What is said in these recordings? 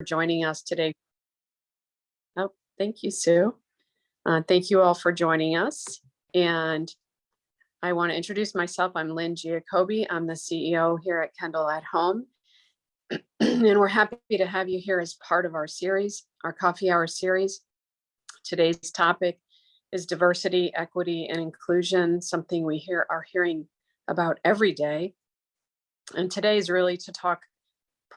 joining us today. Oh, thank you, Sue. Thank you all for joining us. And I want to introduce myself. I'm Lynn Giacobbe. I'm the CEO here at Kendal at Home. And we're happy to have you here as part of our series, our coffee hour series. Today's topic is diversity, equity, and inclusion, something we are hearing about every day. And today is really to talk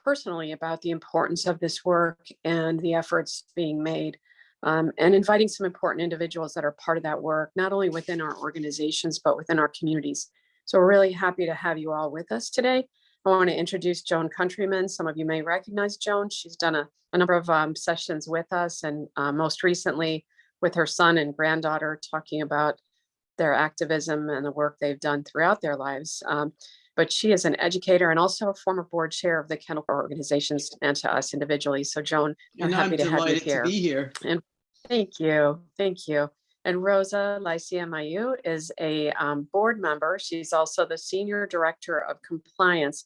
personally about the importance of this work and the efforts being made, and inviting some important individuals that are part of that work, not only within our organizations, but within our communities. So we're really happy to have you all with us today. I want to introduce Joan Countryman. Some of you may recognize Joan. She's done a number of sessions with us, and most recently with her son and granddaughter, talking about their activism and the work they've done throughout their lives. But she is an educator and also a former board chair of the Kendal organizations and to us individually. So Joan, we're happy to have you here. To be here. And thank you. And Rosa Lycia Mayu is a board member. She's also the Senior Director of Compliance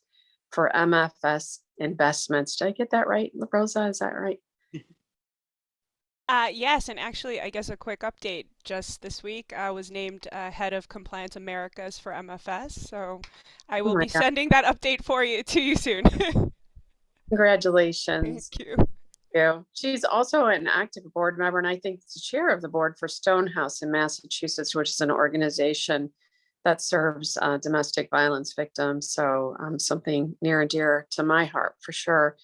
for MFS Investments. Did I get that right, Rosa? Is that right? Yes, and actually, I guess a quick update. Just this week, I was named Head of Compliance Americas for MFS, so I will be sending that update to you soon. Congratulations. Thank you. She's also an active board member, and I think the chair of the board for Stonehouse in Massachusetts, which is an organization that serves domestic violence victims. So something near and dear to my heart for sure.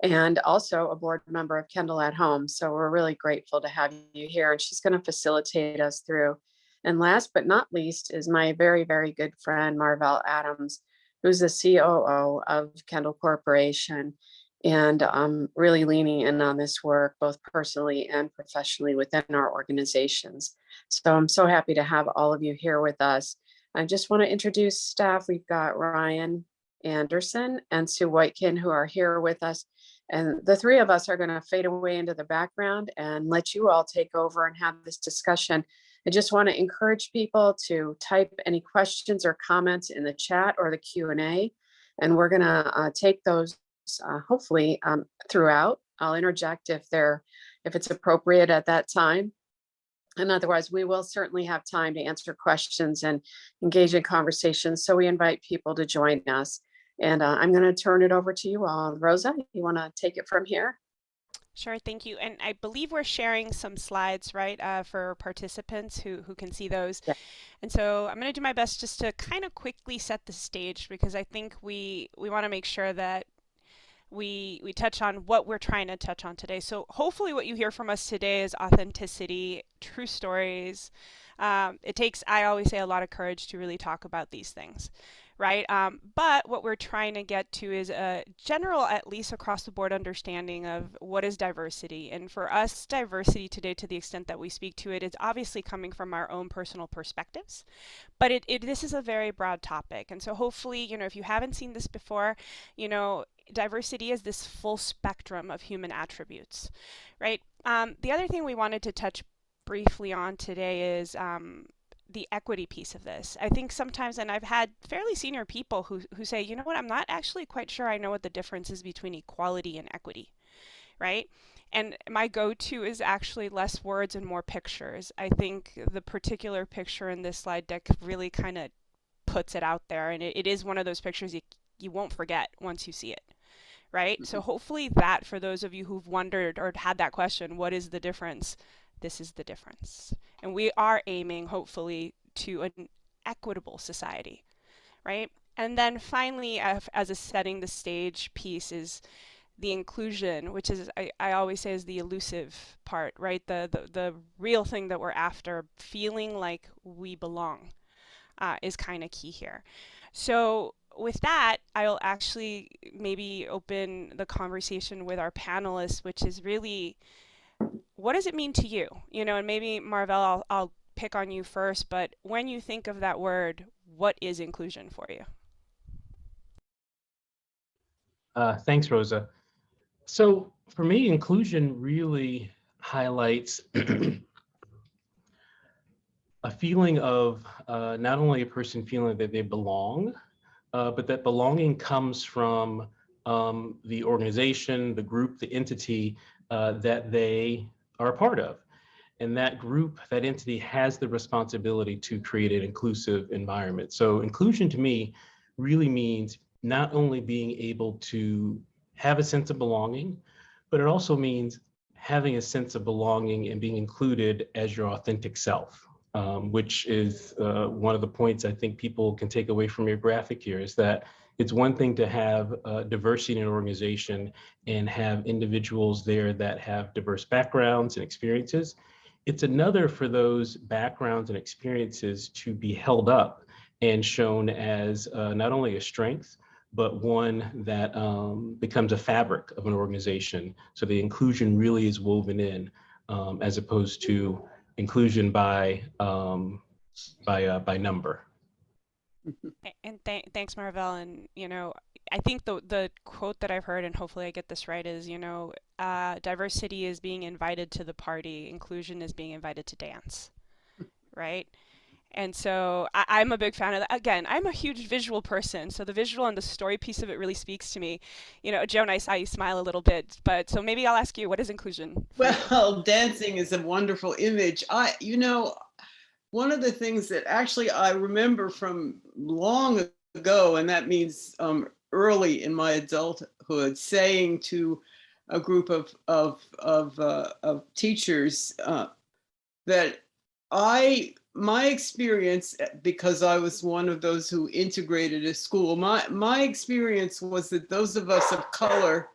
And also a board member of Kendal at Home. So we're really grateful to have you here, and she's going to facilitate us through. And last but not least is my very, very good friend, Marvell Adams, who's the COO of Kendal Corporation, and really leaning in on this work, both personally and professionally within our organizations. So I'm so happy to have all of you here with us. I just want to introduce staff. We've got Ryan Anderson and Sue Whitekin, who are here with us. And the three of us are going to fade away into the background and let you all take over and have this discussion. I just want to encourage people to type any questions or comments in the chat or the Q&A, and we're going to take those hopefully throughout. I'll interject if it's appropriate at that time. And otherwise, we will certainly have time to answer questions and engage in conversations. So we invite people to join us. And I'm going to turn it over to you all. Rosa, you want to take it from here? Sure, thank you. And I believe we're sharing some slides, right, for participants who can see those. Yeah. And so I'm going to do my best just to kind of quickly set the stage, because I think we want to make sure that we touch on what we're trying to touch on today. So hopefully what you hear from us today is authenticity, true stories. It takes, I always say, a lot of courage to really talk about these things, right? But what we're trying to get to is a general, at least across the board, understanding of what is diversity. And for us, diversity today, to the extent that we speak to it, is obviously coming from our own personal perspectives. But this is a very broad topic. And so hopefully, if you haven't seen this before, diversity is this full spectrum of human attributes, right? The other thing we wanted to touch briefly on today is the equity piece of this. I think sometimes, and I've had fairly senior people who say, you know what, I'm not actually quite sure I know what the difference is between equality and equity, right? And my go-to is actually less words and more pictures. I think the particular picture in this slide deck really kind of puts it out there, and it is one of those pictures you won't forget once you see it, right? Mm-hmm. So hopefully that, for those of you who've wondered or had that question, what is the difference? This is the difference. And we are aiming, hopefully, to an equitable society, right? And then finally, as a setting the stage piece, is the inclusion, which is, I always say, is the elusive part, right? The real thing that we're after, feeling like we belong, is kind of key here. So with that, I'll actually maybe open the conversation with our panelists, which is really, what does it mean to you? And maybe Marvell, I'll pick on you first, but when you think of that word, what is inclusion for you? Thanks, Rosa. So for me, inclusion really highlights a feeling of not only a person feeling that they belong, but that belonging comes from the organization, the group, the entity that they are a part of. And that group, that entity has the responsibility to create an inclusive environment. So inclusion to me really means not only being able to have a sense of belonging, but it also means having a sense of belonging and being included as your authentic self, which is one of the points I think people can take away from your graphic here, is that it's one thing to have diversity in an organization and have individuals there that have diverse backgrounds and experiences. It's another for those backgrounds and experiences to be held up and shown as not only a strength, but one that becomes a fabric of an organization. So the inclusion really is woven in, as opposed to inclusion by number. And thanks, Marvell. And I think the quote that I've heard, and hopefully I get this right, is diversity is being invited to the party, inclusion is being invited to dance, right? And so I'm a big fan of that. Again, I'm a huge visual person, so the visual and the story piece of it really speaks to me. Joan, I saw you smile a little bit, but so maybe I'll ask you, what is inclusion? Well, dancing is a wonderful image. One of the things that actually I remember from long ago, and that means early in my adulthood, saying to a group of teachers that my experience, because I was one of those who integrated a school, my experience was that those of us of color,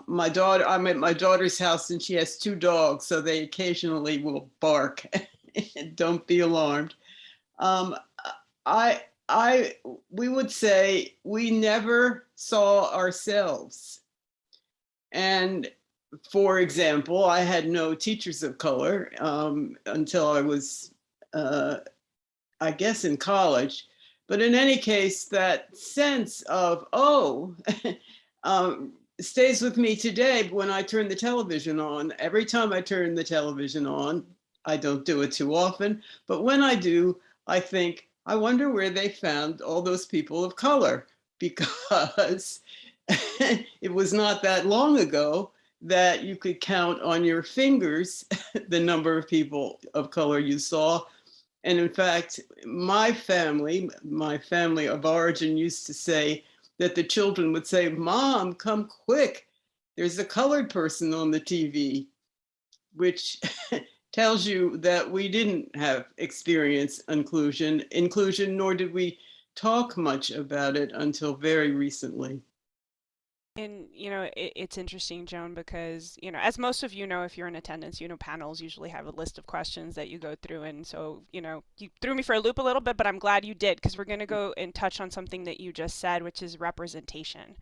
my daughter, I'm at my daughter's house and she has 2 dogs, so they occasionally will bark. Don't be alarmed. We would say we never saw ourselves. And for example, I had no teachers of color until I was, I guess, in college. But in any case, that sense of, stays with me today when I turn the television on. Every time I turn the television on, I don't do it too often, but when I do, I think, I wonder where they found all those people of color, because it was not that long ago that you could count on your fingers the number of people of color you saw. And in fact, my family of origin used to say that the children would say, "Mom, come quick, there's a colored person on the TV," which tells you that we didn't have experienced inclusion, nor did we talk much about it until very recently. And it's interesting, Joan, because as most of if you're in attendance, panels usually have a list of questions that you go through, and so you threw me for a loop a little bit, but I'm glad you did, because we're going to go and touch on something that you just said, which is representation,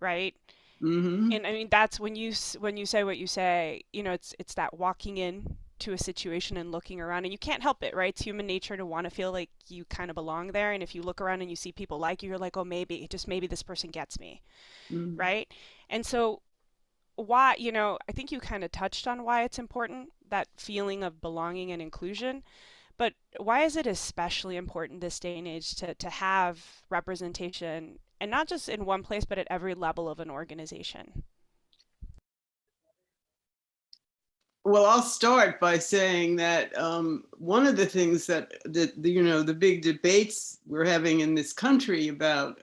right? Mm-hmm. And I mean, that's when you say what you say, it's that walking in to a situation and looking around, and you can't help it, right? It's human nature to want to feel like you kind of belong there, and if you look around and you see people like you, you're like, oh, maybe this person gets me. Mm-hmm. Right? And so why, I think you kind of touched on why it's important, that feeling of belonging and inclusion, but why is it especially important this day and age to have representation, and not just in one place, but at every level of an organization? Well, I'll start by saying that one of the things that the big debates we're having in this country about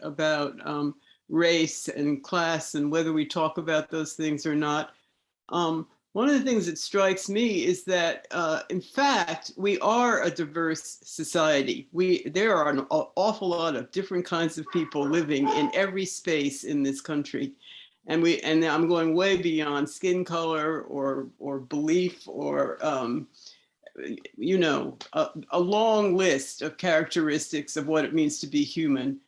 race and class, and whether we talk about those things or not. One of the things that strikes me is that, in fact, we are a diverse society. There are an awful lot of different kinds of people living in every space in this country. And I'm going way beyond skin color or belief or, a long list of characteristics of what it means to be human.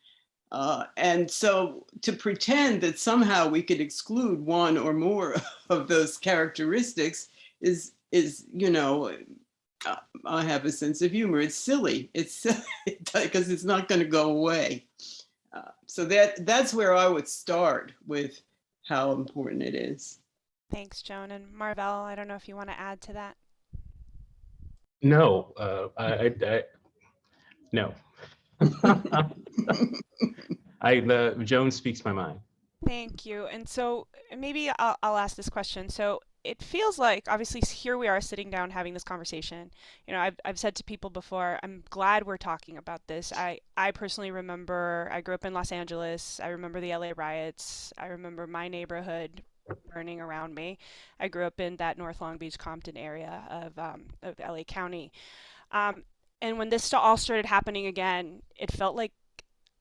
And so to pretend that somehow we could exclude one or more of those characteristics is I have a sense of humor. It's silly. It's because it's not going to go away. So that's where I would start with how important it is. Thanks, Joan. And Marvell, I don't know if you want to add to that. No, no. Joan speaks my mind. Thank you. And so maybe I'll ask this question. So it feels like obviously here we are sitting down having this conversation. You know, I've said to people before, I'm glad we're talking about this. I personally remember I grew up in Los Angeles. I remember the LA riots. I remember my neighborhood burning around me. I grew up in that North Long Beach, Compton area of LA County. Um, and when this all started happening again, it felt like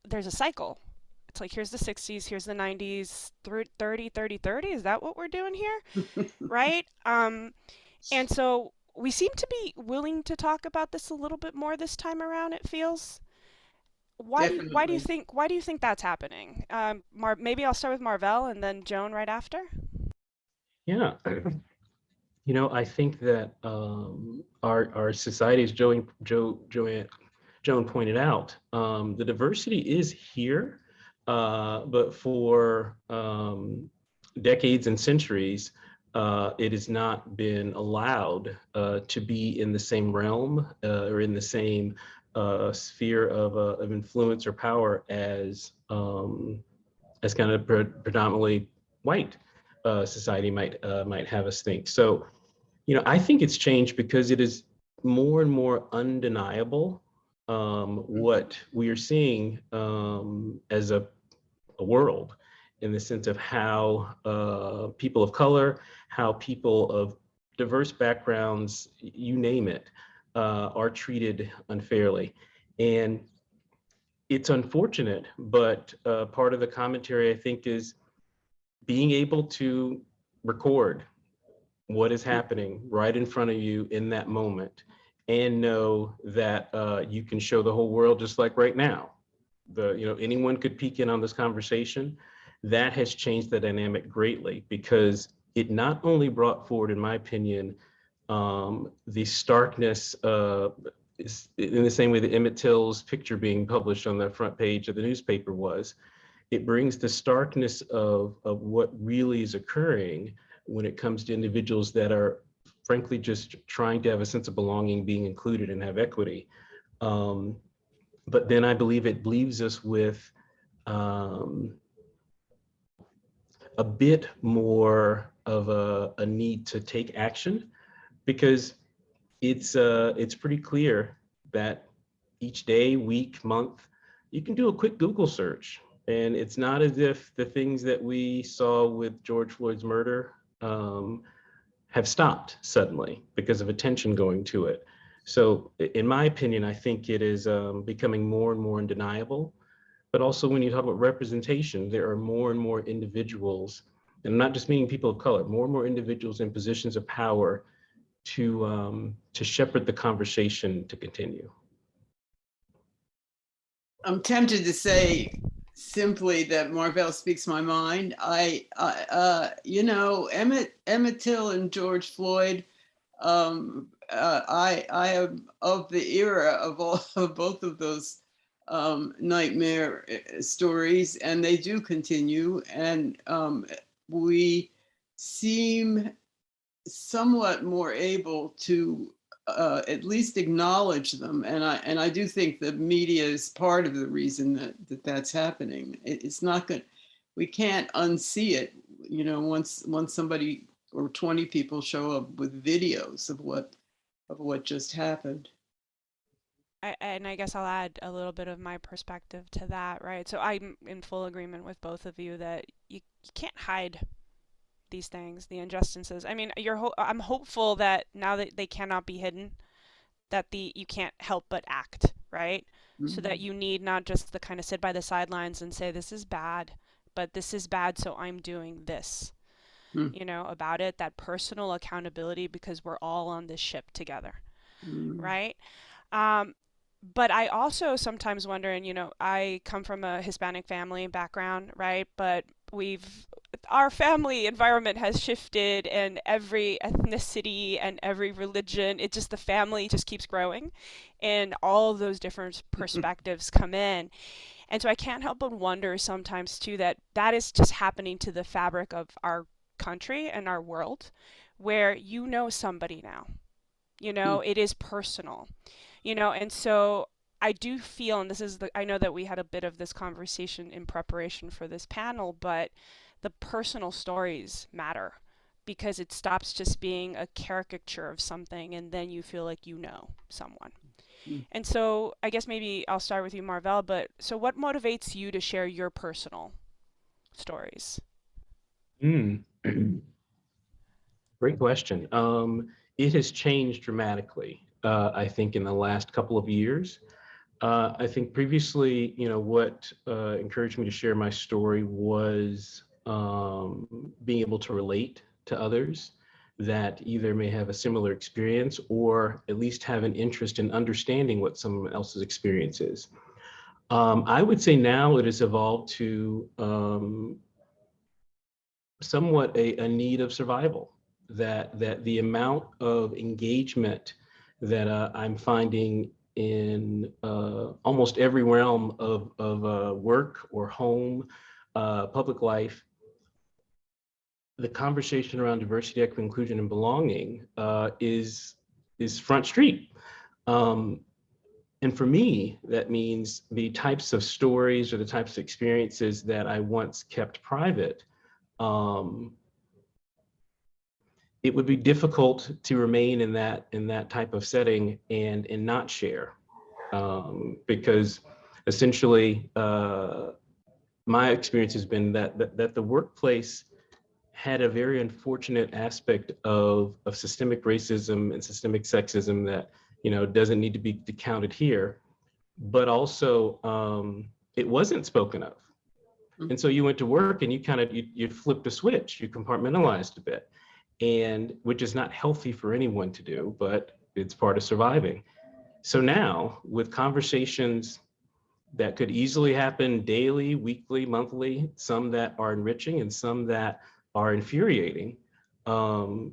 there's a cycle. It's like here's the 60s, here's the 90s, through 30, 30, 30. Is that what we're doing here? Right? And so we seem to be willing to talk about this a little bit more this time around, it feels. Definitely. Why do you think that's happening? Maybe I'll start with Marvell and then Joan right after. Yeah. I think that our society, as Joan pointed out, the diversity is here, but for decades and centuries, it has not been allowed to be in the same realm or in the same sphere of influence or power as kind of predominantly white society might have us think. So, I think it's changed because it is more and more undeniable what we are seeing as a world, in the sense of how people of color, how people of diverse backgrounds, you name it, are treated unfairly. And it's unfortunate, but part of the commentary, I think, is being able to record what is happening right in front of you in that moment, and know that you can show the whole world, just like right now. Anyone could peek in on this conversation. That has changed the dynamic greatly, because it not only brought forward, in my opinion, the starkness is in the same way that Emmett Till's picture being published on the front page of the newspaper was. It brings the starkness of what really is occurring when it comes to individuals that are frankly just trying to have a sense of belonging, being included, and have equity. But then I believe it leaves us with a bit more of a need to take action, because it's pretty clear that each day, week, month, you can do a quick Google search, and it's not as if the things that we saw with George Floyd's murder have stopped suddenly because of attention going to it. So in my opinion, I think it is becoming more and more undeniable. But also, when you talk about representation, there are more and more individuals, and I'm not just meaning people of color, more and more individuals in positions of power to shepherd the conversation to continue. I'm tempted to say simply that Marvell speaks my mind. Emmett Till and George Floyd. I am of the era of both of those nightmare stories, and they do continue. And we seem somewhat more able to at least acknowledge them, and I do think the media is part of the reason that's happening. It's not good. We can't unsee it. Once somebody or 20 people show up with videos of what just happened. And I guess I'll add a little bit of my perspective to that, right? So I'm in full agreement with both of you that you can't hide these things, the injustices. I mean, I'm hopeful that now that they cannot be hidden, that you can't help but act, right? Mm-hmm. So that you need not just the kind of sit by the sidelines and say this is bad, but this is bad, so I'm doing this, about it. That personal accountability, because we're all on this ship together, right? But I also sometimes wonder, and I come from a Hispanic family background, right? But our family environment has shifted, and every ethnicity and every religion, the family just keeps growing, and all of those different perspectives come in. And so I can't help but wonder sometimes too that is just happening to the fabric of our country and our world, where somebody now, it is personal. And so I do feel, and this is I know that we had a bit of this conversation in preparation for this panel, but the personal stories matter because it stops just being a caricature of something and then you feel like you know someone. And so I guess maybe I'll start with you, Marvell, but so what motivates you to share your personal stories? Great question. It has changed dramatically, I think, in the last couple of years. I think previously, what encouraged me to share my story was being able to relate to others that either may have a similar experience or at least have an interest in understanding what someone else's experience is. I would say now it has evolved to somewhat a need of survival, that the amount of engagement that I'm finding in almost every realm of work or home, public life, the conversation around diversity, equity, inclusion, and belonging is front street. And for me, that means the types of stories or the types of experiences that I once kept private, it would be difficult to remain in that type of setting and not share, because essentially my experience has been that the workplace had a very unfortunate aspect of systemic racism and systemic sexism that doesn't need to be counted here, but also it wasn't spoken of. And so you went to work and you flipped a switch, you compartmentalized a bit, and which is not healthy for anyone to do, but it's part of surviving. So now with conversations that could easily happen daily, weekly, monthly, some that are enriching and some that are infuriating, to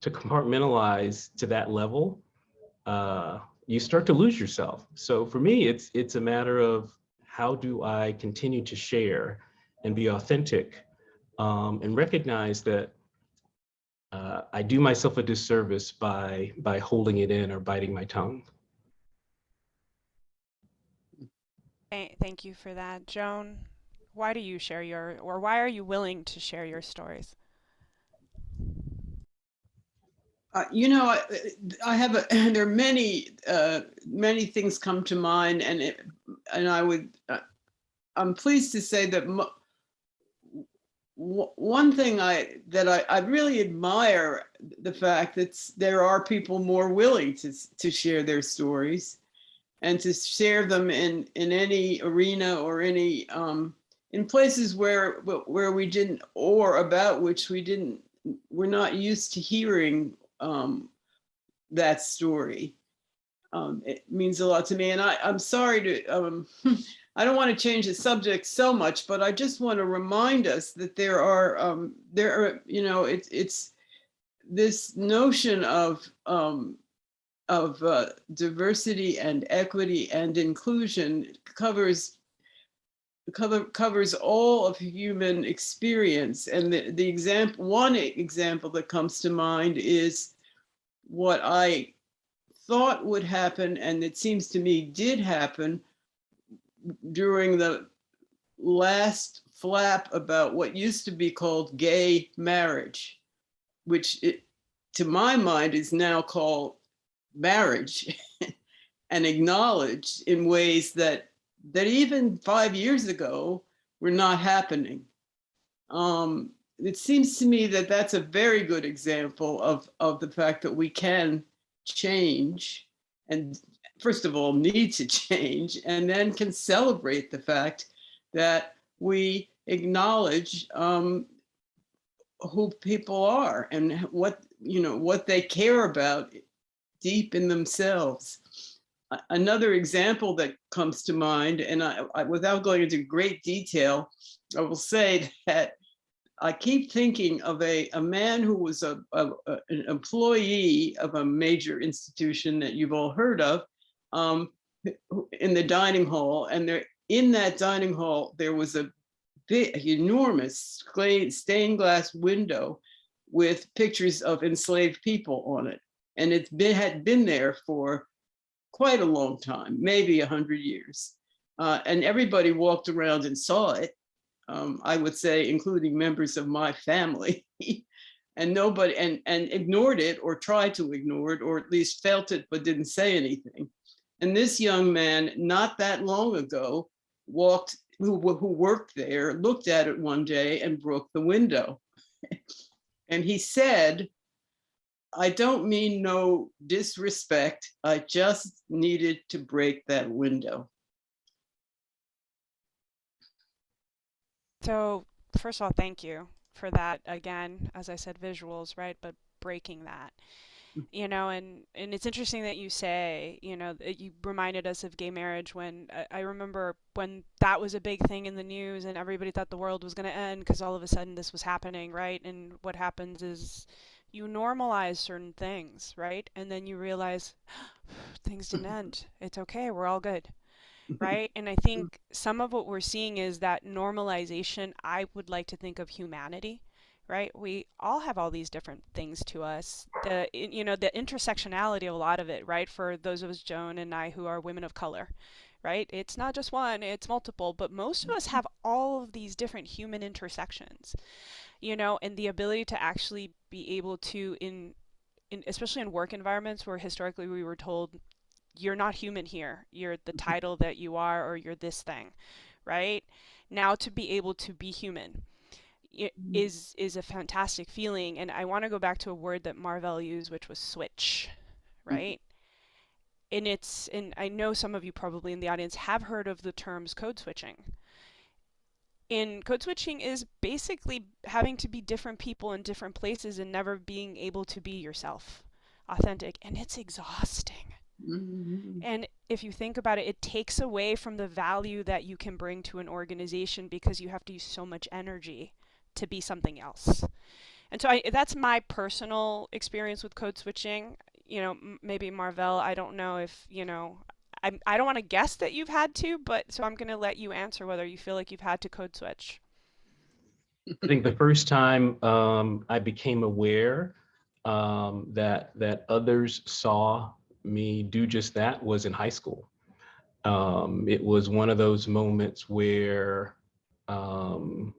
compartmentalize to that level, you start to lose yourself. So for me, it's a matter of how do I continue to share and be authentic, and recognize that I do myself a disservice by holding it in or biting my tongue. Thank you for that. Joan, why do you share or why are you willing to share your stories? I have there are many things come to mind, and I'm pleased to say that one thing I really admire the fact that there are people more willing to share their stories and to share them in any arena or any in places where we didn't, or about which we're not used to hearing that story. It means a lot to me, and I'm sorry to I don't want to change the subject so much, but I just want to remind us that there are it's this notion of diversity and equity and inclusion covers all of human experience. And one example that comes to mind is what I thought would happen, and it seems to me did happen during the last flap about what used to be called gay marriage, which to my mind is now called marriage and acknowledged in ways that even 5 years ago were not happening. It seems to me that that's a very good example of the fact that we can change, and first of all need to change, and then can celebrate the fact that we acknowledge who people are and what they care about deep in themselves. Another example that comes to mind, and I without going into great detail, I will say that I keep thinking of a man who was an employee of a major institution that you've all heard of, in the dining hall. And in that dining hall, there was a big, enormous stained glass window with pictures of enslaved people on it. And had been there for quite a long time, maybe 100 years. And everybody walked around and saw it, I would say, including members of my family. And nobody, and ignored it or tried to ignore it, or at least felt it but didn't say anything. And this young man, not that long ago, who worked there, looked at it one day and broke the window. And he said, "I don't mean no disrespect. I just needed to break that window." So first of all, thank you for that. Again, as I said, visuals, right? But breaking that, and it's interesting that you say, that you reminded us of gay marriage when I remember when that was a big thing in the news and everybody thought the world was going to end because all of a sudden this was happening, right? And what happens is you normalize certain things, right? And then you realize things didn't end. It's okay. We're all good. Right? And I think some of what we're seeing is that normalization. I would like to think of humanity, right? We all have all these different things to us. The intersectionality of a lot of it, right? For those of us, Joan and I, who are women of color, right? It's not just one, it's multiple, but most of us have all of these different human intersections, and the ability to actually be able to, especially in work environments where historically we were told, you're not human here. You're the title that you are, or you're this thing, right? Now to be able to be human is a fantastic feeling. And I want to go back to a word that Marvell used, which was switch, right? And I know some of you probably in the audience have heard of the terms code switching. And code switching is basically having to be different people in different places and never being able to be yourself, authentic. And it's exhausting. And if you think about it, it takes away from the value that you can bring to an organization because you have to use so much energy to be something else. And so that's my personal experience with code switching. Maybe Marvell, I don't know if, I don't want to guess that you've had to, but so I'm going to let you answer whether you feel like you've had to code switch. I think the first time I became aware that others saw me do just that was in high school. It was one of those moments where you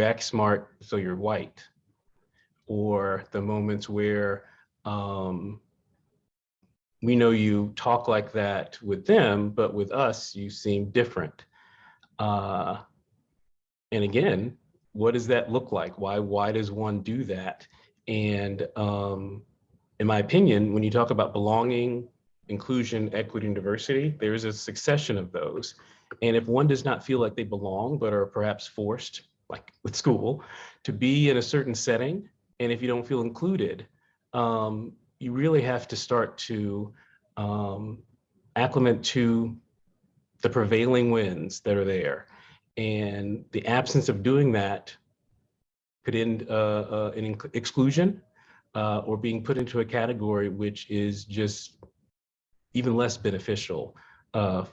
act smart, so you're white, or the moments where we know you talk like that with them, but with us you seem different. And again, what does that look like? Why does one do that? And in my opinion, when you talk about belonging, inclusion, equity, and diversity, there is a succession of those. And if one does not feel like they belong, but are perhaps forced, like with school, to be in a certain setting, and if you don't feel included, you really have to start to acclimate to the prevailing winds that are there. And the absence of doing that could end in exclusion or being put into a category which is just even less beneficial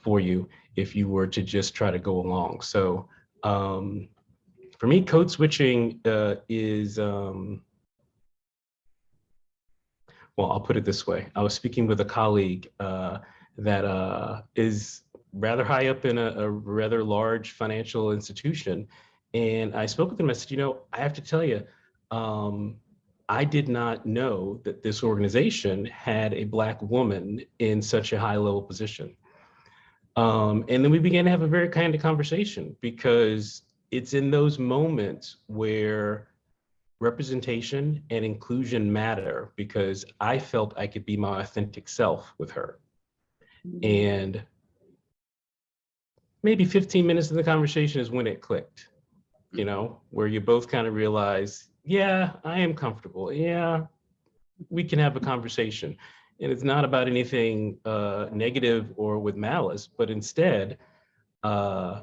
for you if you were to just try to go along. So for me, code switching is, well, I'll put it this way. I was speaking with a colleague that is rather high up in a rather large financial institution. And I spoke with him. I said, I have to tell you, I did not know that this organization had a Black woman in such a high level position. And then we began to have a very kind of conversation, because it's in those moments where representation and inclusion matter, because I felt I could be my authentic self with her. And maybe 15 minutes of the conversation is when it clicked, where you both kind of realize, yeah, I am comfortable. Yeah, we can have a conversation. And it's not about anything negative or with malice, but instead, I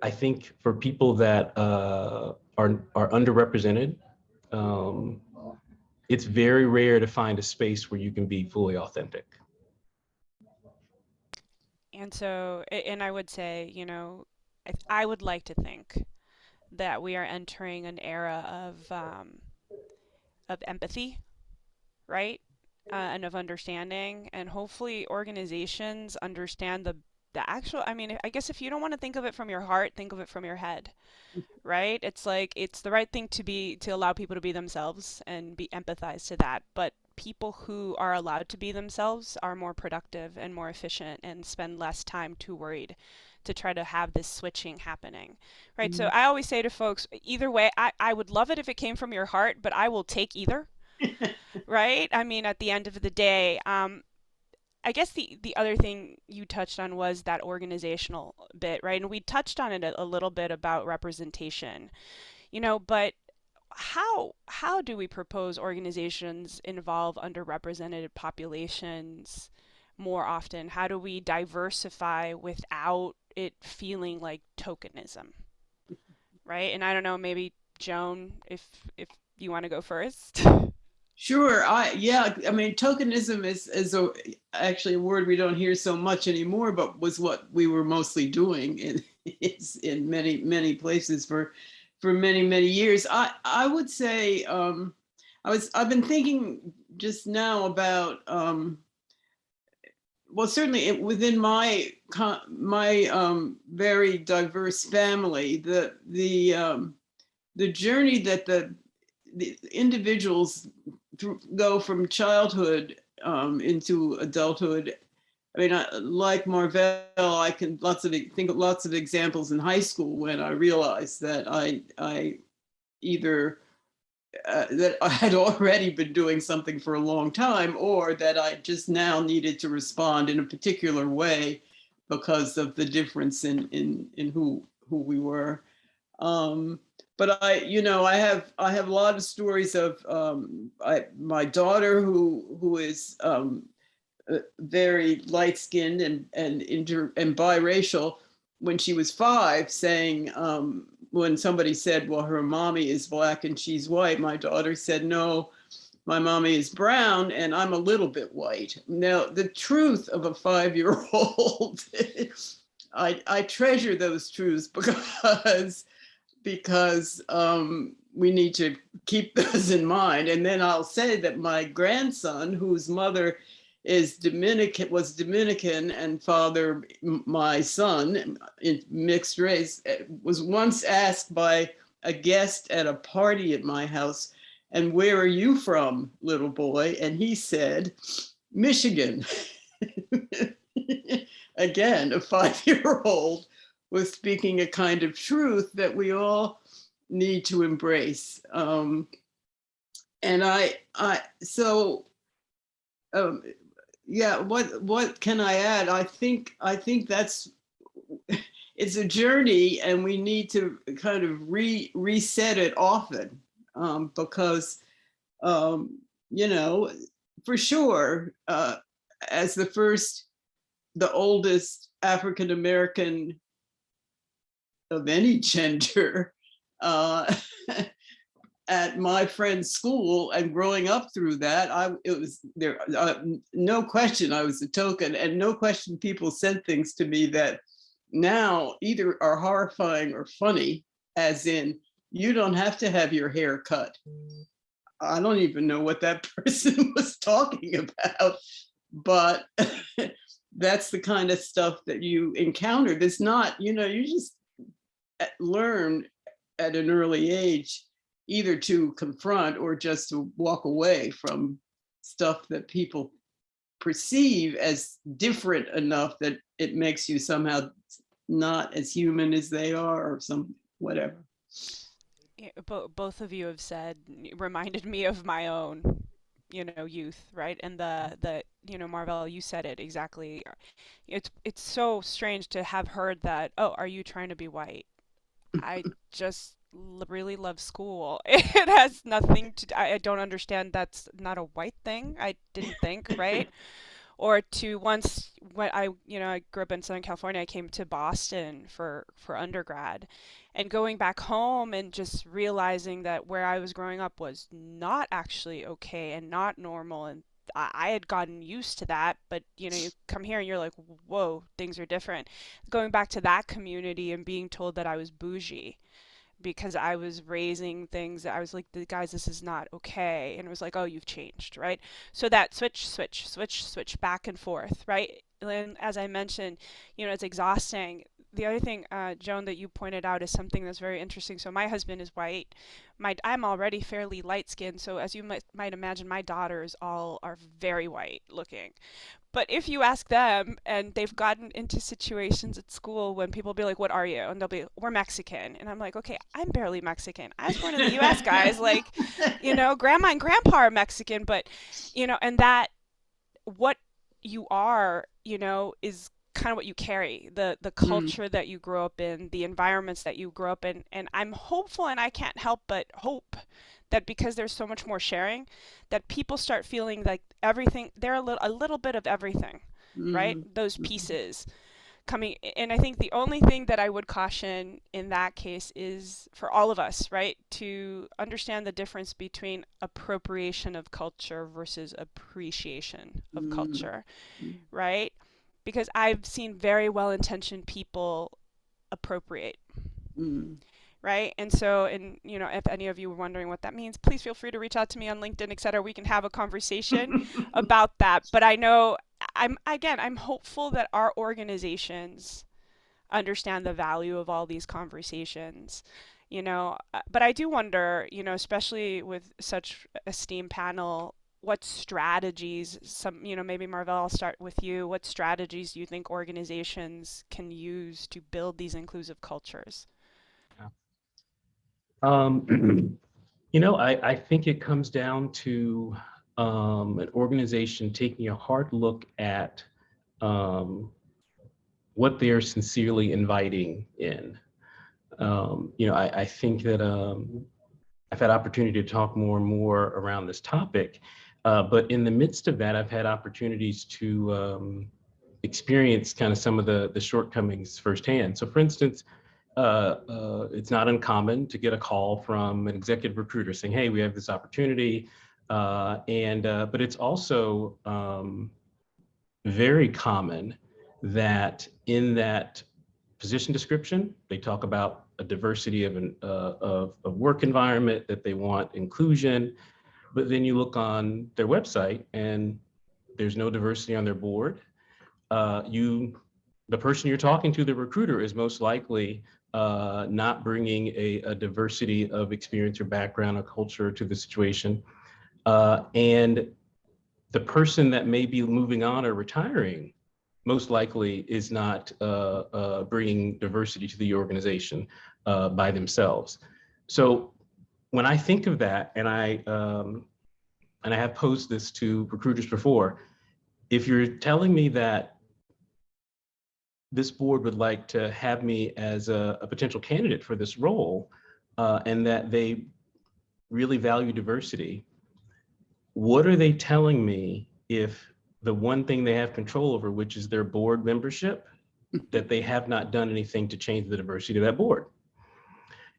think for people that are underrepresented, it's very rare to find a space where you can be fully authentic. And so, and I would say, I would like to think that we are entering an era of empathy, right? and of understanding, and hopefully organizations understand the actual, I mean, I guess if you don't want to think of it from your heart, think of it from your head, right? It's like it's the right thing to allow people to be themselves and be empathized to that, but people who are allowed to be themselves are more productive and more efficient and spend less time too worried to try to have this switching happening, right? So I always say to folks, either way, I would love it if it came from your heart, but I will take either, right? I mean, at the end of the day, I guess the other thing you touched on was that organizational bit, right? And we touched on it a little bit about representation, but how do we propose organizations involve underrepresented populations more often? How do we diversify without it feeling like tokenism, right? And I don't know, maybe Joan, if you want to go first. Sure. I mean, tokenism is actually a word we don't hear so much anymore, but was what we were mostly doing in many places for many years. I would say I've been thinking just now about well, certainly within my very diverse family, the journey that the individuals go from childhood into adulthood. I mean, like Marvell, I can think of lots of examples in high school when I realized that I either that I had already been doing something for a long time, or that I just now needed to respond in a particular way because of the difference in who we were. But I have a lot of stories of my daughter who is very light skinned and biracial. When she was 5, saying when somebody said, "Well, her mommy is black and she's white," my daughter said, "No, my mommy is brown and I'm a little bit white." Now, the truth of a 5-year-old, I treasure those truths because we need to keep those in mind. And then I'll say that my grandson, whose mother was Dominican and father, my son, in mixed race, was once asked by a guest at a party at my house, "And where are you from, little boy?" And he said, "Michigan." Again, a 5-year-old was speaking a kind of truth that we all need to embrace. Yeah, what can I add? I think that's it's a journey, and we need to kind of reset it often, because for sure, as the oldest African American of any gender at my friend's school, and growing up through that, no question I was a token, and no question people said things to me that now either are horrifying or funny, as in, "You don't have to have your hair cut." I don't even know what that person was talking about, but that's the kind of stuff that you encountered. It's not, you just learn at an early age either to confront or just to walk away from stuff that people perceive as different enough that it makes you somehow not as human as they are, or some whatever. Yeah, both of you have reminded me of my own, youth, right? And Marvell, you said it exactly. It's so strange to have heard that, "Oh, are you trying to be white?" I just really love school. It has nothing to, I don't understand, that's not a white thing, I didn't think, right? Or to once, when I grew up in Southern California, I came to Boston for undergrad, and going back home and just realizing that where I was growing up was not actually okay and not normal, and I had gotten used to that, but you come here and you're like, whoa, things are different. Going back to that community and being told that I was bougie, because I was raising things that I was like, guys, this is not okay. And it was like, oh, you've changed, right? So that switch back and forth, right? And as I mentioned, it's exhausting. The other thing, Joan, that you pointed out is something that's very interesting. So my husband is white. I'm already fairly light skinned. So as you might imagine, my daughters all are very white looking. But if you ask them, and they've gotten into situations at school when people be like, what are you? And they'll be, we're Mexican. And I'm like, okay, I'm barely Mexican. I was born in the US, guys. Like, grandma and grandpa are Mexican, but, and that what you are, is kind of what you carry, the culture that you grow up in, the environments that you grow up in. And I'm hopeful, and I can't help but hope that because there's so much more sharing, that people start feeling like everything, they're a little bit of everything, right? Those pieces coming. And I think the only thing that I would caution in that case is for all of us, right, to understand the difference between appropriation of culture versus appreciation of culture, right? Because I've seen very well-intentioned people appropriate. Right. And so, if any of you were wondering what that means, please feel free to reach out to me on LinkedIn, et cetera. We can have a conversation about that. But I know I'm hopeful that our organizations understand the value of all these conversations, but I do wonder, especially with such esteemed panel, what strategies, maybe Marvell, I'll start with you. What strategies do you think organizations can use to build these inclusive cultures? I think it comes down to an organization taking a hard look at what they're sincerely inviting in. I think that I've had opportunity to talk more and more around this topic, but in the midst of that, I've had opportunities to experience kind of some of the shortcomings firsthand. So for instance, it's not uncommon to get a call from an executive recruiter saying, hey, we have this opportunity. But it's also very common that in that position description, they talk about a diversity of work environment, that they want inclusion. But then you look on their website and there's no diversity on their board. The person you're talking to, the recruiter, is most likely not bringing a diversity of experience or background or culture to the situation. And the person that may be moving on or retiring most likely is not bringing diversity to the organization by themselves. So when I think of that, and I have posed this to recruiters before, if you're telling me that this board would like to have me as a potential candidate for this role, and that they really value diversity, what are they telling me if the one thing they have control over, which is their board membership, that they have not done anything to change the diversity of that board?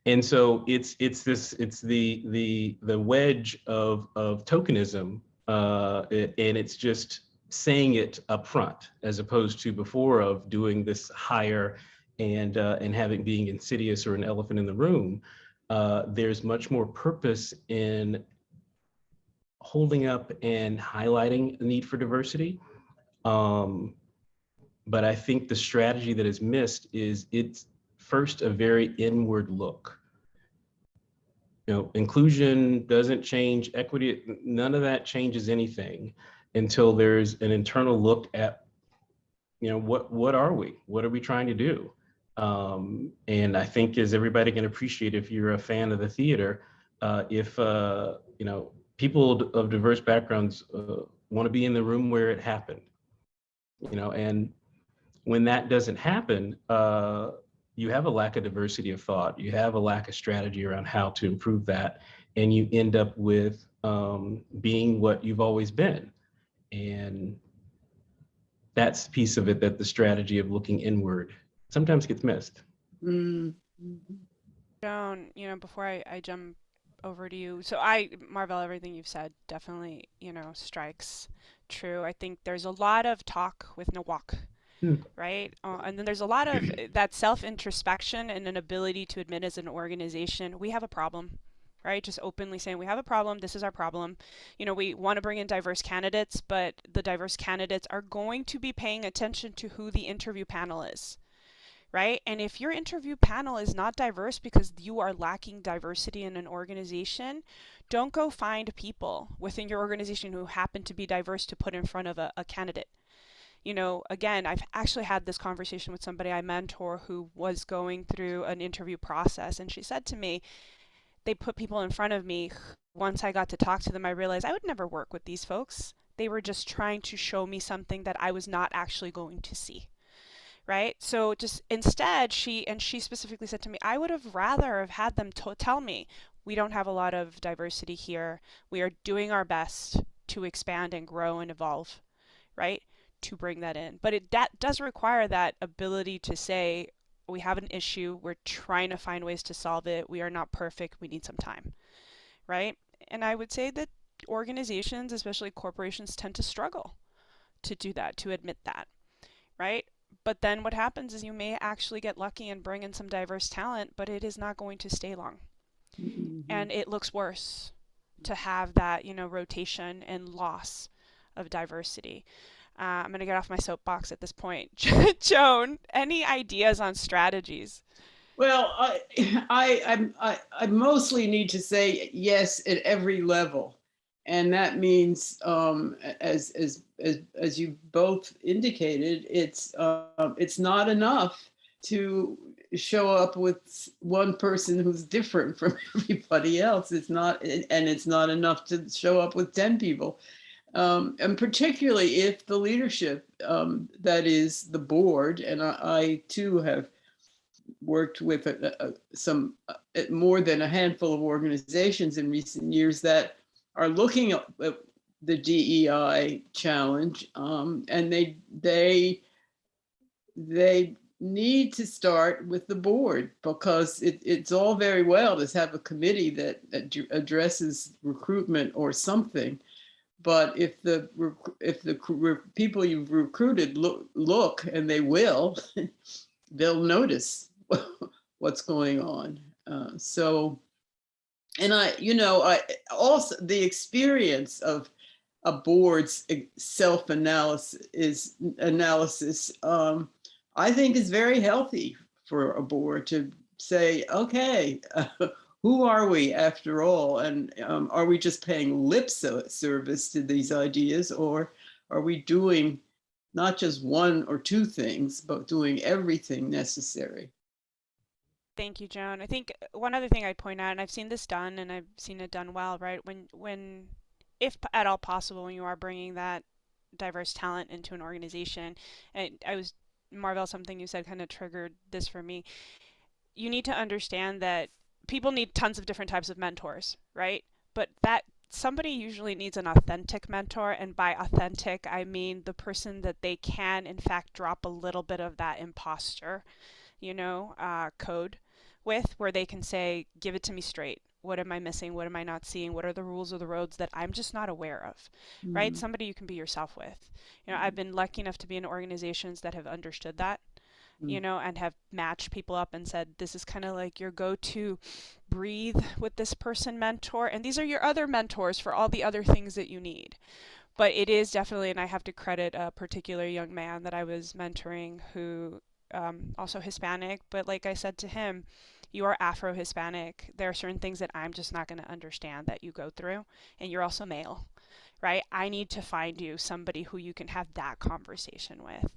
And so it's the wedge of tokenism, and it's just saying it up front, as opposed to before of doing this hire and having being insidious or an elephant in the room. There's much more purpose in holding up and highlighting the need for diversity. But I think the strategy that is missed is it's first a very inward look. Inclusion doesn't change equity. None of that changes anything until there's an internal look at, what are we? What are we trying to do? And I think, as everybody can appreciate, if you're a fan of the theater, if people of diverse backgrounds want to be in the room where it happened, and when that doesn't happen, you have a lack of diversity of thought. You have a lack of strategy around how to improve that, and you end up with being what you've always been. And that's the piece of it, that the strategy of looking inward sometimes gets missed. Joan, before I jump over to you, so Marvell, everything you've said definitely, strikes true. I think there's a lot of talk with no walk, right? And then there's a lot of that self-introspection and an ability to admit as an organization, we have a problem, right? Just openly saying, we have a problem, this is our problem. You know, we want to bring in diverse candidates, but the diverse candidates are going to be paying attention to who the interview panel is, right? And if your interview panel is not diverse because you are lacking diversity in an organization, don't go find people within your organization who happen to be diverse to put in front of a candidate. You know, again, I've actually had this conversation with somebody I mentor who was going through an interview process, and she said to me, they put people in front of me. Once I got to talk to them, I realized I would never work with these folks. They were just trying to show me something that I was not actually going to see. Right? So just instead, she specifically said to me, I would have rather have had them tell me, we don't have a lot of diversity here. We are doing our best to expand and grow and evolve, right? To bring that in. But that does require that ability to say, we have an issue, we're trying to find ways to solve it, we are not perfect, we need some time, right? And I would say that organizations, especially corporations, tend to struggle to do that, to admit that, right? But then what happens is you may actually get lucky and bring in some diverse talent, but it is not going to stay long. And it looks worse to have that, you know, rotation and loss of diversity. I'm going to get off my soapbox at this point. Joan, any ideas on strategies? Well, I mostly need to say yes at every level, and that means, as you both indicated, it's not enough to show up with one person who's different from everybody else. It's not, and it's not enough to show up with 10 people. And particularly if the leadership, that is the board, and I too have worked with some more than a handful of organizations in recent years that are looking at the DEI challenge, and they need to start with the board, because it's all very well to have a committee that addresses recruitment or something. But if the people you've recruited look, and they will, they'll notice what's going on. And I also, the experience of a board's self-analysis I think is very healthy for a board to say, okay, who are we after all? And are we just paying lip service to these ideas, or are we doing not just one or two things, but doing everything necessary? Thank you, Joan. I think one other thing I'd point out, and I've seen this done, and I've seen it done well, right? When, if at all possible, when you are bringing that diverse talent into an organization, and Marvell, something you said kind of triggered this for me. You need to understand that people need tons of different types of mentors, right? But that somebody usually needs an authentic mentor, and by authentic, I mean the person that they can, in fact, drop a little bit of that imposter, code with, where they can say, give it to me straight. What am I missing? What am I not seeing? What are the rules or the roads that I'm just not aware of, right? Somebody you can be yourself with. I've been lucky enough to be in organizations that have understood that, and have matched people up and said, this is kind of like your go-to breathe with this person mentor, and these are your other mentors for all the other things that you need. But it is definitely, and I have to credit a particular young man that I was mentoring who also Hispanic, but like I said to him, you are Afro-Hispanic. There are certain things that I'm just not going to understand that you go through, and you're also male, right? I need to find you somebody who you can have that conversation with.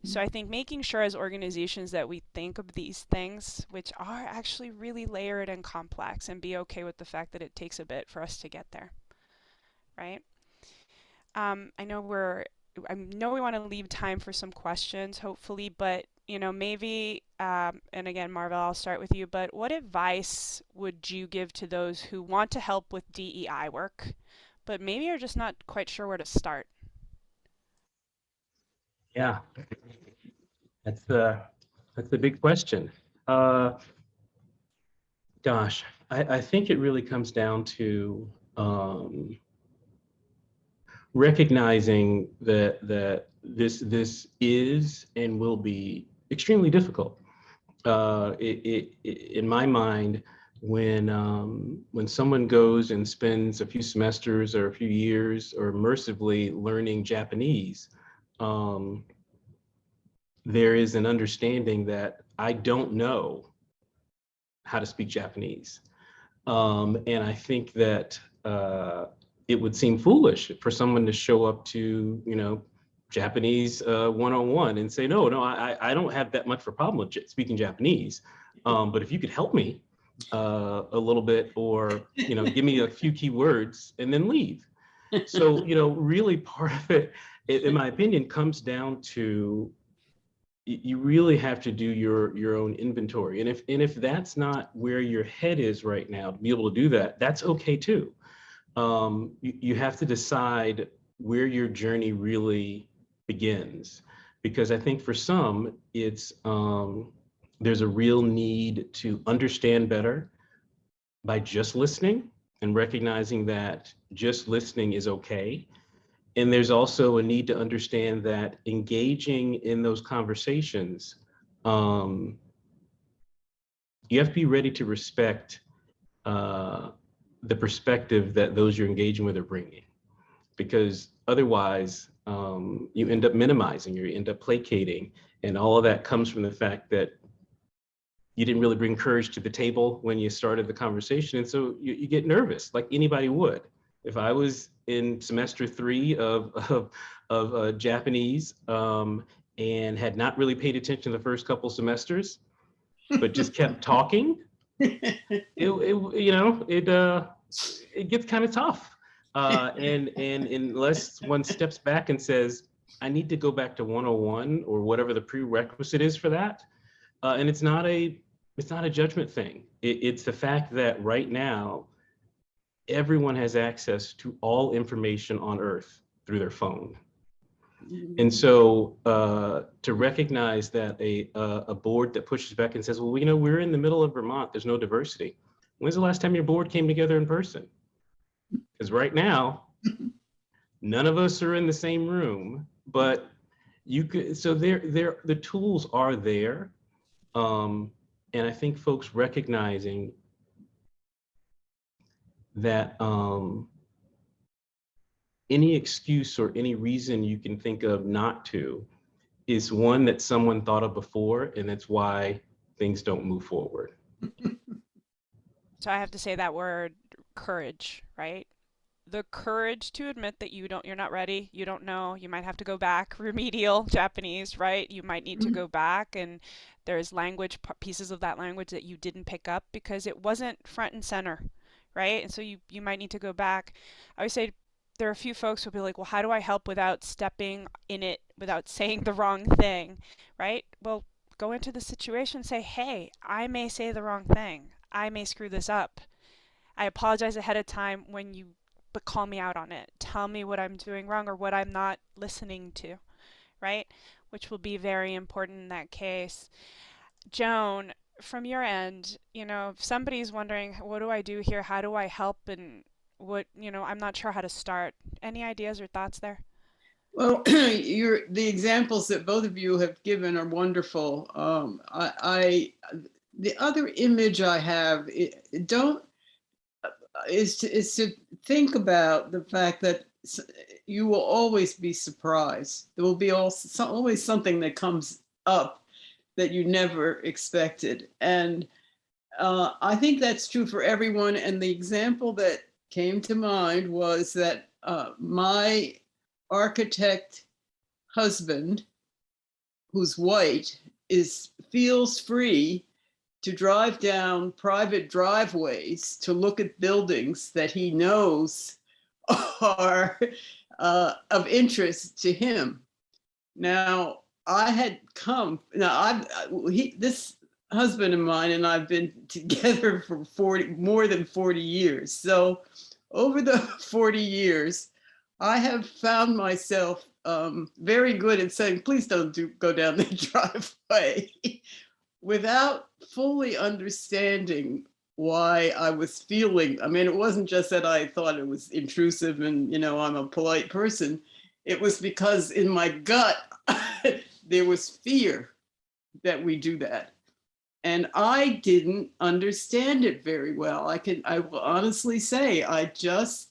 So I think making sure as organizations that we think of these things, which are actually really layered and complex, and be okay with the fact that it takes a bit for us to get there, right? I know we want to leave time for some questions, hopefully, but maybe, and again, Marvell, I'll start with you, but what advice would you give to those who want to help with DEI work, but maybe are just not quite sure where to start? Yeah, that's the big question. Gosh, I think it really comes down to recognizing that this is and will be extremely difficult. In my mind, when someone goes and spends a few semesters or a few years or immersively learning Japanese, there is an understanding that I don't know how to speak Japanese. And I think that it would seem foolish for someone to show up to, Japanese 101 and say, no, I don't have that much of a problem with speaking Japanese. But if you could help me a little bit, or, give me a few key words and then leave. So, really part of it, in my opinion, comes down to you really have to do your own inventory. And if that's not where your head is right now, to be able to do that, that's okay too. You have to decide where your journey really begins, because I think for some, it's there's a real need to understand better by just listening and recognizing that just listening is okay. And there's also a need to understand that engaging in those conversations, you have to be ready to respect the perspective that those you're engaging with are bringing, because otherwise you end up minimizing, you end up placating, and all of that comes from the fact that you didn't really bring courage to the table when you started the conversation. And so you get nervous, like anybody would. If I was in semester 3 of Japanese and had not really paid attention the first couple semesters, but just kept talking, it gets kind of tough. And unless one steps back and says, I need to go back to 101 or whatever the prerequisite is for that, and it's not a judgment thing. It's the fact that right now, everyone has access to all information on Earth through their phone. And so to recognize that a board that pushes back and says, well, we're in the middle of Vermont, there's no diversity. When's the last time your board came together in person? Because right now, none of us are in the same room, but you could, so the tools are there. And I think folks recognizing that any excuse or any reason you can think of not to is one that someone thought of before, and that's why things don't move forward. So I have to say that word, courage, right? The courage to admit that you're not ready, you don't know, you might have to go back, remedial Japanese, right? You might need to go back, and there's pieces of that language that you didn't pick up because it wasn't front and center, right? And so you might need to go back. I always say there are a few folks who'll be like, well, how do I help without stepping in it, without saying the wrong thing, right? Well, go into the situation and say, hey, I may say the wrong thing. I may screw this up. I apologize ahead of time but call me out on it. Tell me what I'm doing wrong or what I'm not listening to, right? Which will be very important in that case. Joan, from your end, if somebody's wondering, what do I do here? How do I help? And I'm not sure how to start. Any ideas or thoughts there? Well, the examples that both of you have given are wonderful. The other image I have is to think about the fact that you will always be surprised. There will be always something that comes up that you never expected. And I think that's true for everyone. And the example that came to mind was that my architect husband, who's white, feels free to drive down private driveways to look at buildings that he knows are of interest to him. Now, this husband of mine and I've been together for more than 40 years. So over the 40 years, I have found myself very good at saying, please don't go down the driveway, without fully understanding why I was feeling. I mean, it wasn't just that I thought it was intrusive and, I'm a polite person. It was because in my gut, there was fear that we do that. And I didn't understand it very well. I will honestly say, I just,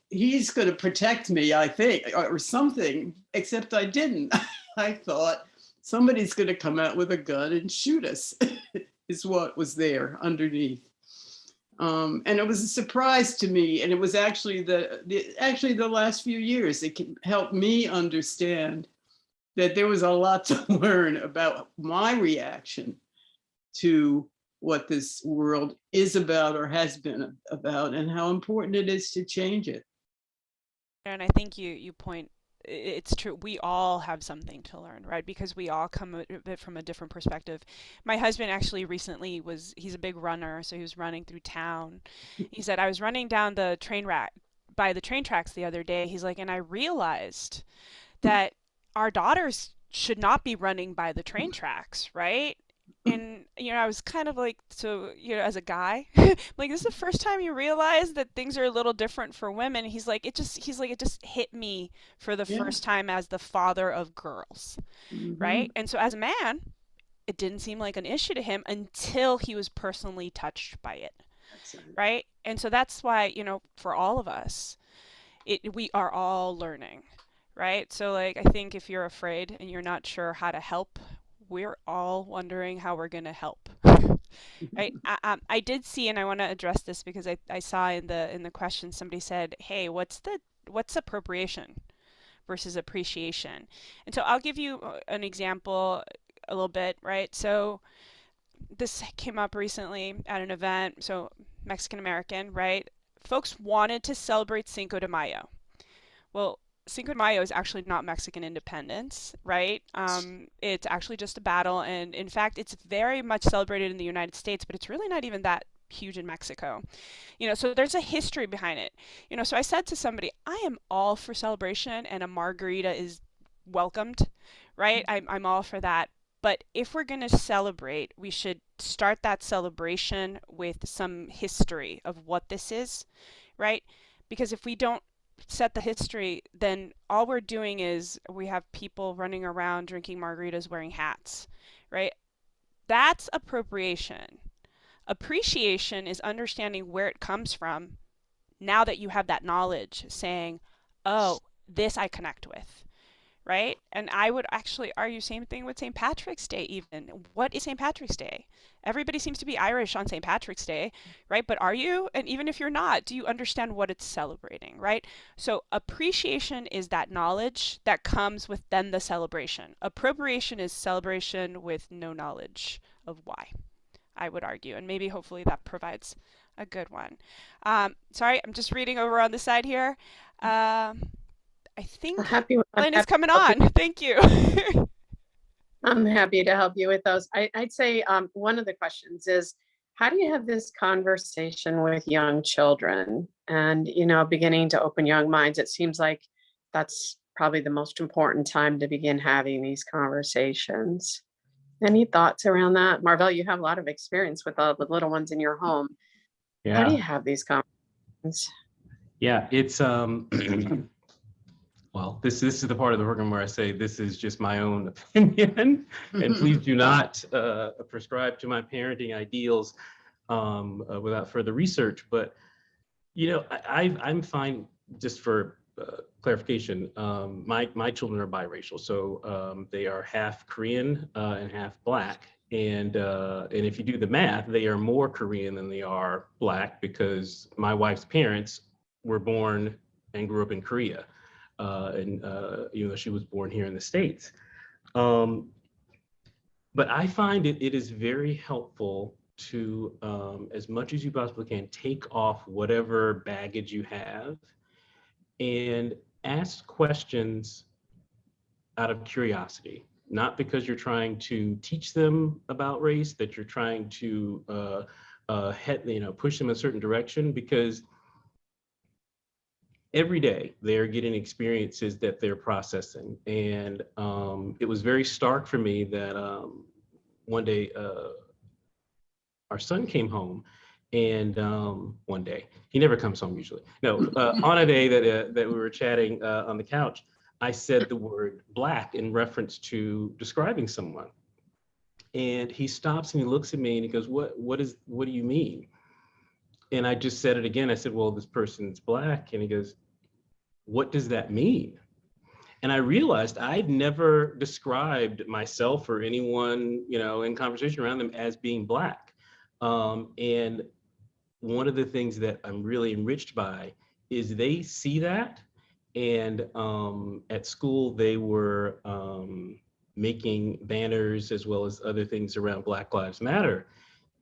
he's going to protect me, I think, or something, except I didn't. I thought somebody's going to come out with a gun and shoot us, is what was there underneath. And it was a surprise to me. And it was actually the last few years, it can help me understand that there was a lot to learn about my reaction to what this world is about or has been about, and how important it is to change it. And I think you point, it's true, we all have something to learn, right? Because we all come at it from a different perspective. My husband actually recently he's a big runner, so he was running through town. He said, I was running down the by the train tracks the other day. He's like, and I realized that our daughters should not be running by the train tracks, right? And I was kind of like, so as a guy, like, this is the first time you realize that things are a little different for women. He's like, it just hit me for the first time as the father of girls, right? And so as a man, it didn't seem like an issue to him until he was personally touched by it, right? And so that's why, for all of us, we are all learning, right? So, like, I think if you're afraid and you're not sure how to help, we're all wondering how we're going to help. Right? I did see, and I want to address this because I saw in the question somebody said, hey, what's appropriation versus appreciation? And so I'll give you an example a little bit, right? So this came up recently at an event. So Mexican American, right? Folks wanted to celebrate Cinco de Mayo. Well, Cinco de Mayo is actually not Mexican independence, right? It's actually just a battle. And in fact, it's very much celebrated in the United States, but it's really not even that huge in Mexico. So there's a history behind it. So I said to somebody, I am all for celebration, and a margarita is welcomed, right? I'm all for that. But if we're going to celebrate, we should start that celebration with some history of what this is, right? Because if we don't set the history, then all we're doing is we have people running around drinking margaritas wearing hats, right? That's appropriation. Appreciation is understanding where it comes from now that you have that knowledge, saying, oh, this I connect with, right? And I would actually argue same thing with St. Patrick's Day even. What is St. Patrick's Day? Everybody seems to be Irish on St. Patrick's Day, right? But are you? And even if you're not, do you understand what it's celebrating, right? So appreciation is that knowledge that comes with then the celebration. Appropriation is celebration with no knowledge of why, I would argue. And maybe hopefully that provides a good one. Sorry, I'm just reading over on the side here. I think Lynn is coming on. Thank you. I'm happy to help you with those. I'd say one of the questions is, how do you have this conversation with young children and, beginning to open young minds? It seems like that's probably the most important time to begin having these conversations. Any thoughts around that? Marvell, you have a lot of experience with all the little ones in your home. Yeah. How do you have these conversations? Yeah, it's well, this is the part of the program where I say this is just my own opinion, and please do not prescribe to my parenting ideals without further research. But I'm fine. Just for clarification, my children are biracial, so they are half Korean and half Black. And if you do the math, they are more Korean than they are Black, because my wife's parents were born and grew up in Korea. And even though she was born here in the States. But I find it is very helpful to, as much as you possibly can, take off whatever baggage you have and ask questions out of curiosity, not because you're trying to teach them about race, that you're trying to push them in a certain direction, because every day they're getting experiences that they're processing. And it was very stark for me that one day our son came home, and one day, he never comes home usually. No, on a day that we were chatting on the couch, I said the word black in reference to describing someone. And he stops and he looks at me and he goes, what do you mean? And I just said it again. I said, well, this person's black. And he goes, what does that mean? And I realized I'd never described myself or anyone, in conversation around them as being black. And one of the things that I'm really enriched by is they see that. And at school, they were making banners as well as other things around Black Lives Matter.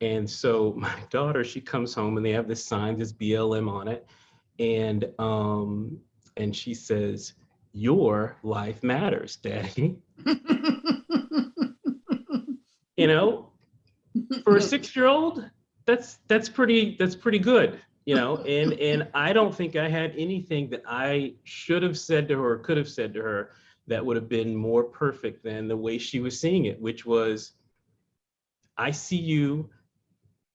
And so my daughter, she comes home and they have this sign, this BLM on it. And she says, your life matters, Daddy. For a 6-year-old, that's pretty good, and I don't think I had anything that I should have said to her or could have said to her that would have been more perfect than the way she was seeing it, which was, I see you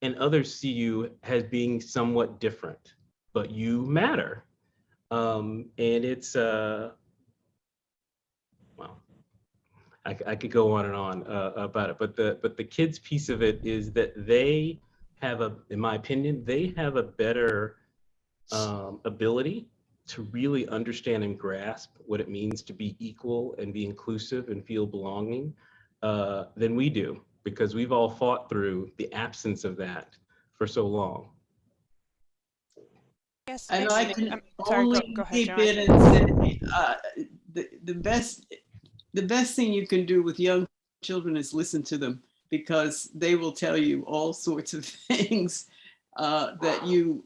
and others see you as being somewhat different, but you matter. And it's well, I could go on and on about it, but the kids piece of it is that they have in my opinion, they have a better ability to really understand and grasp what it means to be equal and be inclusive and feel belonging than we do, because we've all fought through the absence of that for so long. Yes, And I can sorry, go ahead, keep Joan. it and say the best thing you can do with young children is listen to them, because they will tell you all sorts of things that you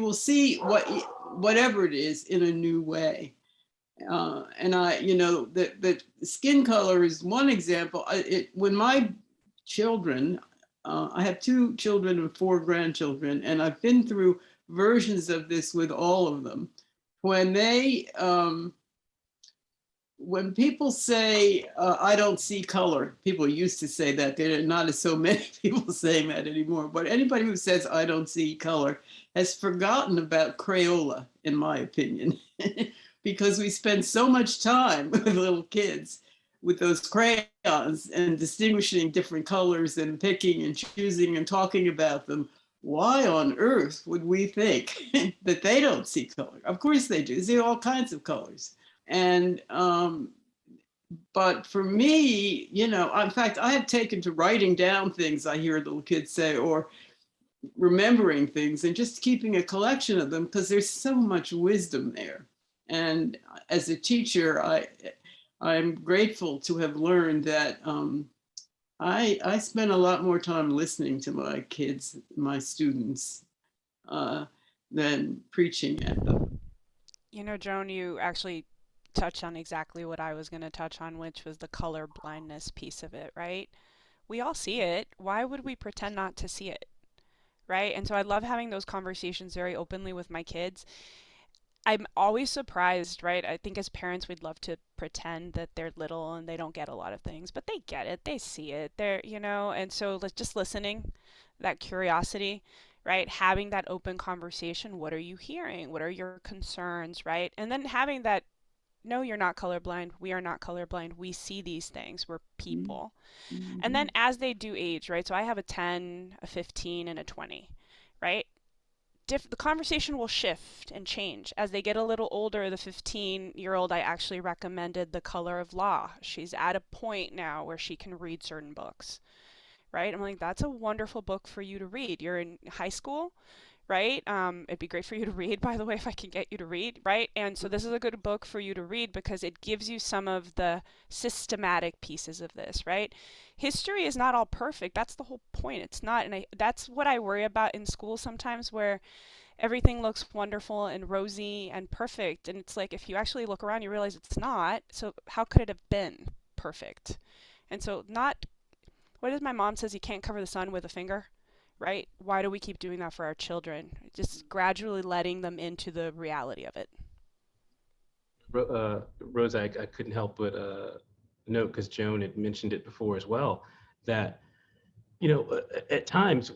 will see whatever it is in a new way. And the skin color is one example. When my children, I have 2 children and 4 grandchildren, and I've been through versions of this with all of them. When people say, I don't see color, people used to say that. There are not so many people saying that anymore. But anybody who says, I don't see color, has forgotten about Crayola, in my opinion, because we spend so much time with little kids with those crayons and distinguishing different colors and picking and choosing and talking about them. Why on earth would we think that they don't see color? Of course they do. They see all kinds of colors. And but for me, in fact, I have taken to writing down things I hear little kids say, or remembering things and just keeping a collection of them, because there's so much wisdom there. And as a teacher, I'm grateful to have learned that I spend a lot more time listening to my kids, my students, than preaching at them. Joan, you actually touch on exactly what I was going to touch on, which was the color blindness piece of it, right? We all see it. Why would we pretend not to see it, right? And so I love having those conversations very openly with my kids. I'm always surprised, right? I think as parents, we'd love to pretend that they're little and they don't get a lot of things, but they get it. They see it. And so just listening, that curiosity, right? Having that open conversation. What are you hearing? What are your concerns, right? And then having that, no, you're not colorblind. We are not colorblind. We see these things. We're people. Mm-hmm. And then as they do age, right? So I have a 10, a 15, and a 20, right? The conversation will shift and change. As they get a little older, the 15-year-old, I actually recommended The Color of Law. She's at a point now where she can read certain books, right? I'm like, that's a wonderful book for you to read. You're in high school, right? It'd be great for you to read, by the way, if I can get you to read, right? And so this is a good book for you to read because it gives you some of the systematic pieces of this, right? History is not all perfect. That's the whole point. It's not, and that's what I worry about in school sometimes, where everything looks wonderful and rosy and perfect, and it's like if you actually look around, you realize it's not. So how could it have been perfect? And so what is my mom says, you can't cover the sun with a finger. Right? Why do we keep doing that for our children? Just gradually letting them into the reality of it. Rosa, I couldn't help but note, because Joan had mentioned it before as well, that At times,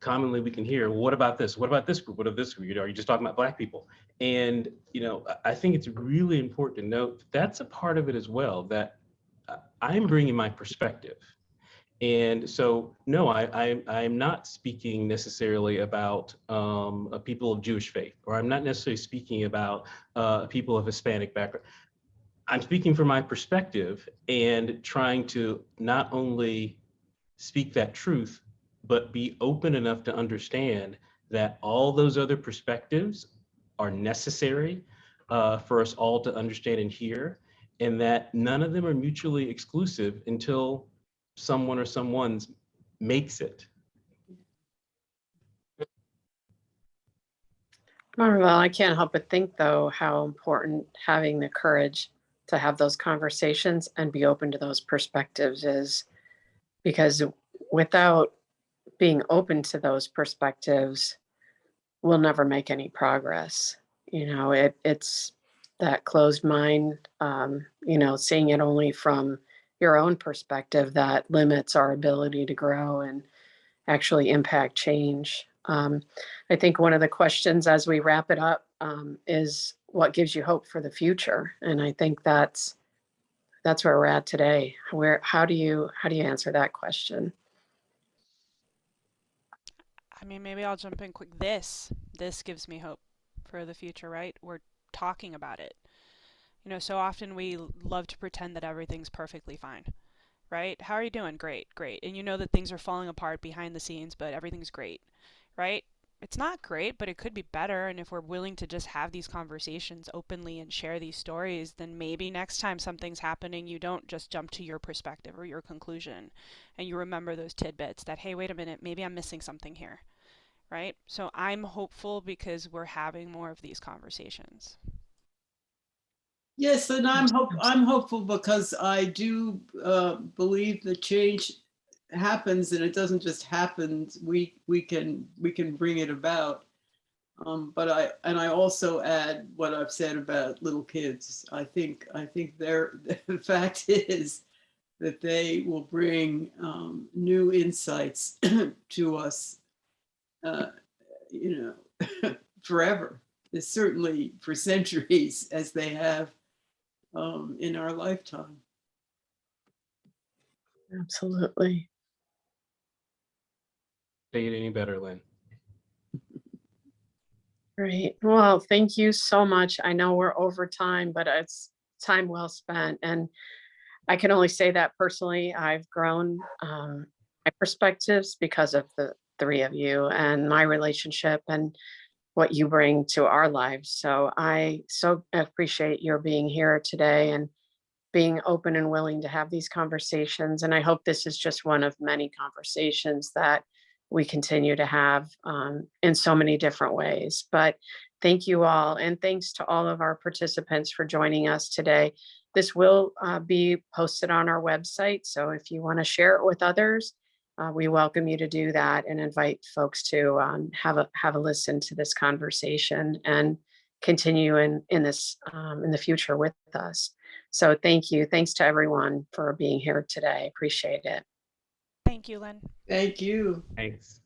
commonly we can hear, well, what about this? What about this group? What about this group? Are you just talking about Black people? And, I think it's really important to note that's a part of it as well, that I'm bringing my perspective. And so, no, I'm not speaking necessarily about people of Jewish faith, or I'm not necessarily speaking about people of Hispanic background. I'm speaking from my perspective and trying to not only speak that truth, but be open enough to understand that all those other perspectives are necessary for us all to understand and hear, and that none of them are mutually exclusive until someone or someone's makes it. Well, I can't help but think, though, how important having the courage to have those conversations and be open to those perspectives is, because without being open to those perspectives, we'll never make any progress. It's that closed mind, seeing it only from your own perspective that limits our ability to grow and actually impact change. I think one of the questions as we wrap it up is what gives you hope for the future? And I think that's where we're at today. How do you answer that question? I mean, maybe I'll jump in quick. This gives me hope for the future, right? We're talking about it. So often we love to pretend that everything's perfectly fine, right? How are you doing? Great, great. And you know that things are falling apart behind the scenes, but everything's great, right? It's not great, but it could be better. And if we're willing to just have these conversations openly and share these stories, then maybe next time something's happening, you don't just jump to your perspective or your conclusion, and you remember those tidbits that, hey, wait a minute, maybe I'm missing something here, right? So I'm hopeful because we're having more of these conversations. Yes, and I'm hopeful because I do believe that change happens, and it doesn't just happen. We can bring it about. But I also add what I've said about little kids. I think the fact is that they will bring new insights to us, forever. Certainly for centuries, as they have in our lifetime. Absolutely. Say it any better, Lynn. Great. Well, thank you so much. I know we're over time, but it's time well spent. And I can only say that personally, I've grown my perspectives because of the three of you and my relationship and what you bring to our lives. So I so appreciate your being here today and being open and willing to have these conversations. And I hope this is just one of many conversations that we continue to have in so many different ways. But thank you all. And thanks to all of our participants for joining us today. This will be posted on our website. So if you want to share it with others, we welcome you to do that and invite folks to have a listen to this conversation and continue in the future with us. So thank you. Thanks to everyone for being here today. Appreciate it. Thank you, Lynn. Thank you. Thanks.